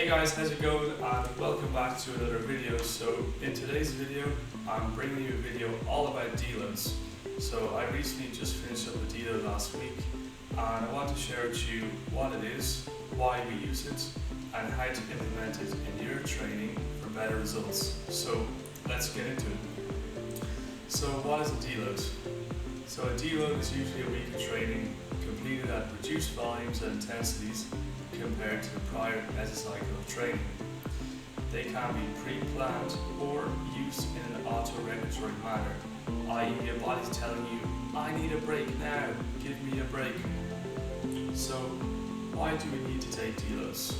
Hey guys, how's it going? And welcome back to another video. So in today's video, I'm bringing you a video all about deloads. So I recently just finished up a deload last week, and I want to share with you what it is, why we use it, and how to implement it in your training for better results. So let's get into it. So what is a deload? So a deload is usually a week of training completed at reduced volumes and intensities compared to the prior mesocycle of training. They can be pre-planned or used in an auto-regulatory manner, i.e. your body's telling you, I need a break now, give me a break. So why do we need to take deloads?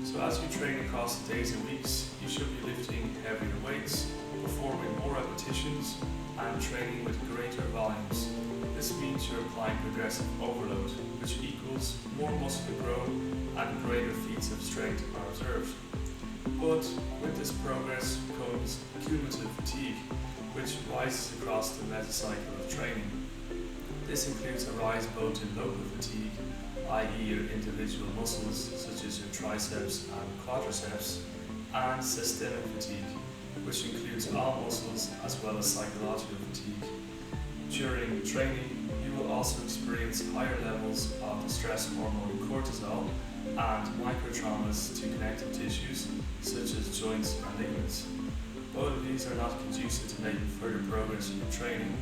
So as you train across the days and weeks, you should be lifting heavier weights, performing more repetitions, and training with greater volumes. This means you're applying progressive overload, which equals more muscle to grow and greater feats of strength are observed. But with this progress comes cumulative fatigue, which rises across the mesocycle of training. This includes a rise both in local fatigue, i.e. your individual muscles such as your triceps and quadriceps, and systemic fatigue, which includes all muscles as well as psychological fatigue. During training, you will also experience higher levels of the stress hormone cortisol and microtraumas to connective tissues such as joints and ligaments. Both of these are not conducive to making further progress in your training.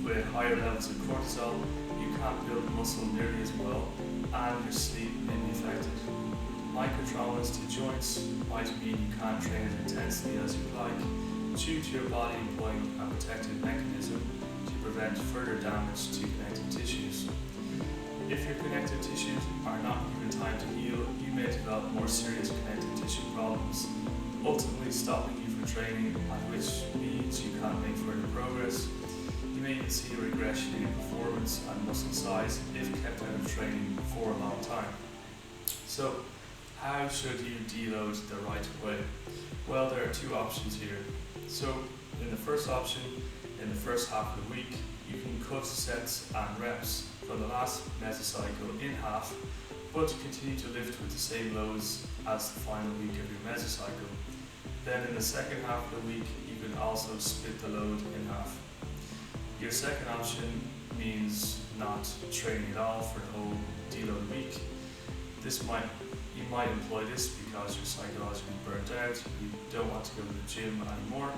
With higher levels of cortisol, you can't build muscle nearly as well, and your sleep may be affected. Microtraumas to joints might mean you can't train as intensely as you'd like, due to your body employing a protective mechanism to prevent further damage to connective tissues. If your connective tissues are not given time to heal, you may develop more serious connective tissue problems, ultimately stopping you from training, and which means you can't make further progress. You may even see a regression in performance and muscle size if kept out of training for a long time. So, how should you deload the right way? Well, there are two options here. So, in the first option, in the first half of the week, you can cut sets and reps from the last mesocycle in half, but continue to lift with the same loads as the final week of your mesocycle. Then in the second half of the week, you can also split the load in half. Your second option means not training at all for the whole deload week. You might employ this because you're psychologically burnt out, you don't want to go to the gym anymore.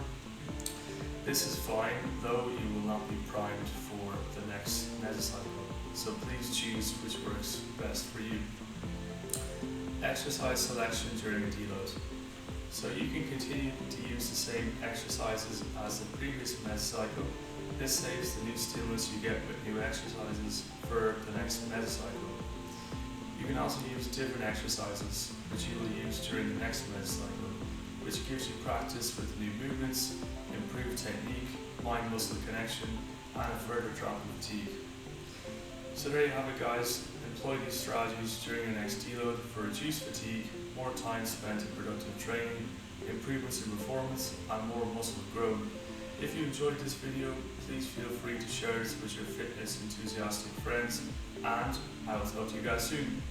This is fine, though you will not be primed for the next mesocycle, so please choose which works best for you. Exercise selection during a deload. So you can continue to use the same exercises as the previous mesocycle. This saves the new stimulus you get with new exercises for the next mesocycle. You can also use different exercises which you will use during the next mesocycle, which gives you practice with new movements, improved technique, mind-muscle connection, and a further drop in fatigue. So there you have it guys, employ these strategies during your next deload for reduced fatigue, more time spent in productive training, improvements in performance, and more muscle growth. If you enjoyed this video, please feel free to share this with your fitness enthusiastic friends, and I will talk to you guys soon.